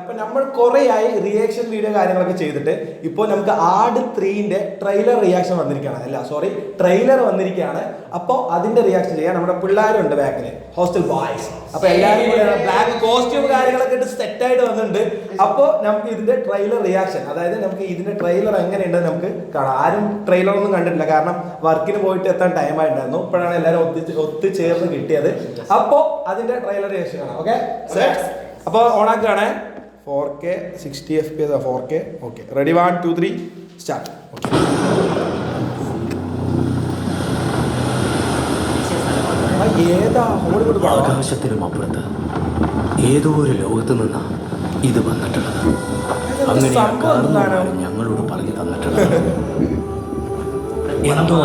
അപ്പൊ നമ്മൾ കുറെ ആയി റിയാക്ഷൻ വീഡിയോ കാര്യങ്ങളൊക്കെ ചെയ്തിട്ട് ഇപ്പോൾ നമുക്ക് ആട് 3ന്റെ ട്രെയിലർ റിയാക്ഷൻ വന്നിരിക്കുകയാണ്. അല്ല സോറി, ട്രെയിലർ വന്നിരിക്കുകയാണ്. അപ്പോൾ അതിന്റെ റിയാക്ഷൻ ചെയ്യാൻ നമ്മുടെ പിള്ളേരുണ്ട് ബാക്കില്, ഹോസ്റ്റൽ ബോയ്സ്. അപ്പൊ എല്ലാവരും കൂടെ ബ്ലാക്ക് കോസ്റ്റ്യൂം കാര്യങ്ങളൊക്കെ ഇട്ട് സെറ്റ് ആയിട്ട് വന്നിട്ടുണ്ട്. അപ്പോൾ നമുക്ക് ഇതിന്റെ ട്രെയിലർ റിയാക്ഷൻ, അതായത് നമുക്ക് ഇതിന്റെ ട്രെയിലർ എങ്ങനെയുണ്ട് നമുക്ക് കാണാം. ആരും ട്രെയിലർ ഒന്നും കണ്ടിട്ടില്ല, കാരണം വർക്കിന് പോയിട്ട് എത്താൻ ടൈം ആയിട്ടുണ്ടായിരുന്നു. ഇപ്പോഴാണ് എല്ലാവരും ഒത്തുചേർന്ന് കിട്ടിയത്. അപ്പോൾ അതിന്റെ ട്രെയിലർ റിയാക്ഷൻ കാണാം. ഓക്കെ, അപ്പോൾ ഓണാക്കുകയാണ്. 4K 60 FPS 4K. Okay, ready 1 2 3 start. ആകാശത്തിനും അപ്പുറത്ത് ഏതോ ഒരു ലോകത്ത് നിന്നാ ഇത് വന്നിട്ടുള്ളത്. അങ്ങനെ ഞങ്ങളോട് പറഞ്ഞു തന്നിട്ടുള്ളത്. എന്തോ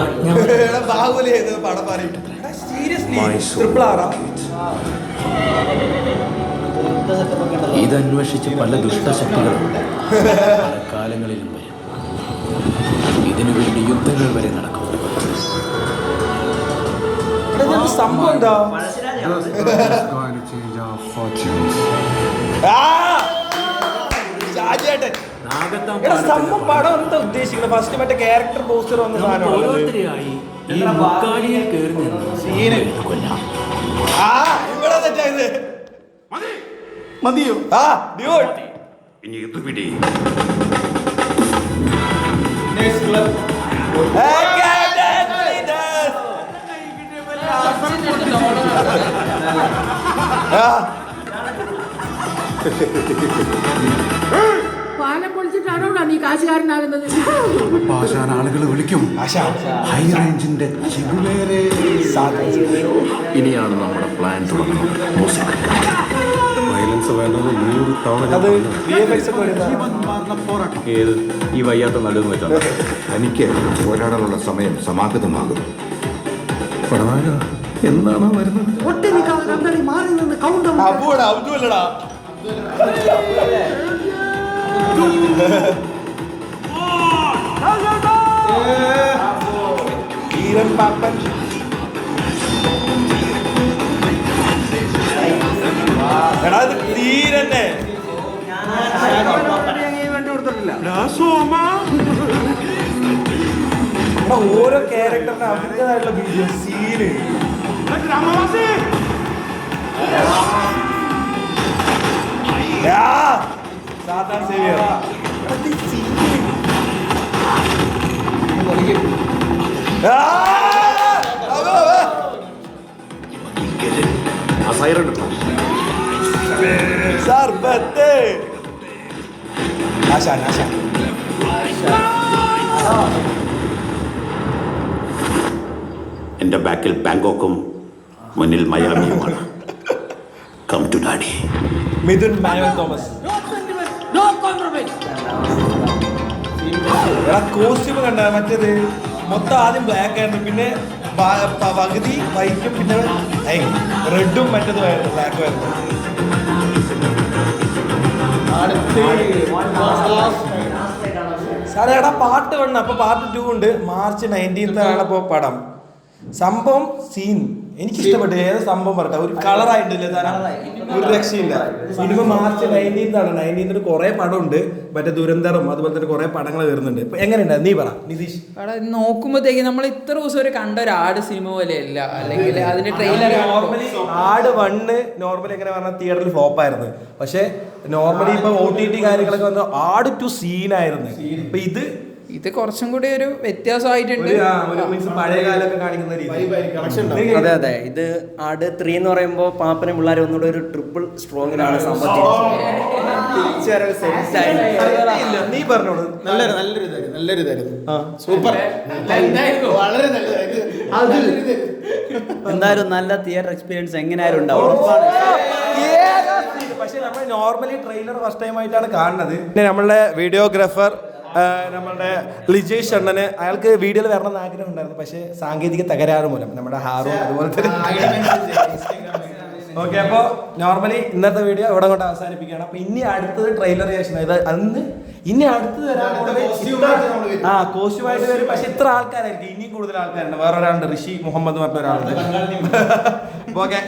ഇതന്വേഷിച്ച് പല ദുഷ്ടശക്തികളും പല കാലങ്ങളിലും വരും. ഇതിനു വേണ്ടി യുദ്ധങ്ങൾ വരെ നടക്കും. സംഭവം എന്താ? സംഭവം പടം എന്താ ഉദ്ദേശിക്കുന്നത്? ഫസ്റ്റ് മറ്റേ ക്യാരക്ടർ പോസ്റ്റർ വന്ന സാധനം ഓരോരുത്തരെയായി ഈ മുക്കാലിയിൽ കയറി നിന്ന് കൊല്ലാം. മതിയോ? ഇനി ഇത് പിടി. പാലം പൊളിച്ചിട്ടാണോ നീ കാശുകാരനാകുന്നത്? ആളുകൾ വിളിക്കും ഹൈ റേഞ്ചിന്റെ ഇനിയാണ് നമ്മുടെ പ്ലാൻ തുടങ്ങുന്നത്. വയലൻസ് വേണ്ടെന്ന് 100 തവണ ഏത് ഈ വയ്യാത്ത നല്ലതെന്ന് വെച്ചാൽ എനിക്ക് പോരാടാനുള്ള സമയം സമാഗതമാകും. എന്നാണോ വരുന്നത്? ഓരോ ക്യാരക്ടറിന്റെ അവരുടേതായിട്ടുള്ള വീഡിയോ സീന്. സാധാരണ സേവിയർ സർബത്ത് ആശാൻ ആശാൻ എന്റെ ബാക്കിൽ ബാങ്കോക്കും മുന്നിൽ മയാമിയുമാണ്. Come to daddy. Mithun Manuel Thomas. Costume കണ്ട മറ്റേത് മൊത്തം ആദ്യം ബ്ലാക്ക് ആയിരുന്നു, പിന്നെ പകുതി വൈറ്റും, പിന്നെ റെഡും മറ്റേതുമായിരുന്നു, ബ്ലാക്കും ആയിരുന്നു. സാറേ എടാ പാർട്ട് 1, അപ്പൊ പാർട്ട് 2 ഉണ്ട്. March 19th ആണ് ഇപ്പൊ പടം. സംഭവം സീൻ എനിക്കിഷ്ടപ്പെട്ടു. ഏത് സംഭവം പറട്ടെ, ഒരു കളറായിട്ടില്ല സാധനം, ഒരു രക്ഷയില്ല. സിനിമ March 19th ആണ്. 19th കുറെ പടം ഉണ്ട്, മറ്റേ ദുരന്തറും അതുപോലെ തന്നെ കുറെ പടങ്ങൾ വരുന്നുണ്ട്. ഇപ്പൊ എങ്ങനെയുണ്ട് നീ പറ നിതീഷ്? അവിടെ നോക്കുമ്പോഴത്തേക്ക് നമ്മൾ ഇത്ര ദിവസം ഒരു കണ്ട ഒരു ആട് സിനിമ പോലെയല്ല, അല്ലെങ്കിൽ അതിന്റെ ട്രെയിലർ ആട് 1 നോർമലി എങ്ങനെ പറഞ്ഞാൽ തിയേറ്ററിൽ ഫ്ലോപ്പ് ആയിരുന്നു. പക്ഷെ നോർമലി ഇപ്പൊ OTT കാര്യങ്ങളൊക്കെ വന്ന ആട് 2 സീനായിരുന്നു. ഇപ്പൊ ഇത് കുറച്ചും കൂടി ഒരു വ്യത്യാസമായിട്ടുണ്ട്. അതെ അതെ, ഇത് ആട് 3 എന്ന് പറയുമ്പോൾ പാപ്പനും പിള്ളേരും ഒന്നുകൂടെ ഒരു ട്രിപ്പിൾ സ്ട്രോങ്ങിലാണ് നീ പറഞ്ഞോളൂ. നല്ലൊരു സൂപ്പർ, വളരെ എന്തായാലും നല്ല തിയേറ്റർ എക്സ്പീരിയൻസ് എങ്ങനെയായാലും ഉണ്ടാവും. പക്ഷെ നമ്മൾ നോർമലി ട്രെയിലർ ഫസ്റ്റ് ടൈം ആയിട്ടാണ് കാണുന്നത്. പിന്നെ നമ്മളുടെ വീഡിയോഗ്രാഫർ നമ്മളുടെ ലിജേഷ് അണ്ണന്, അയാൾക്ക് വീഡിയോയിൽ വരണമെന്ന് ആഗ്രഹം ഉണ്ടായിരുന്നു, പക്ഷേ സാങ്കേതിക തകരാറ് മൂലം നമ്മുടെ ഹാറൂൺ അതുപോലെ തന്നെ. ഓക്കെ, അപ്പോൾ നോർമലി ഇന്നത്തെ വീഡിയോ ഇവിടെ കൊണ്ട് അവസാനിപ്പിക്കുകയാണ്. അപ്പോൾ ഇനി അടുത്തത് ട്രെയിലർ റിയാക്ഷൻ. ഇനി അടുത്തത് വരാൻ കോസ്റ്റ്യൂമായിട്ട് വരും. പക്ഷെ ഇത്ര ആൾക്കാരായിരിക്കും, ഇനിയും കൂടുതൽ ആൾക്കാരുണ്ട്. വേറൊരാളുണ്ട്, ഋഷി മുഹമ്മദ് പറഞ്ഞ ഒരാളുണ്ട്. ഓക്കെ.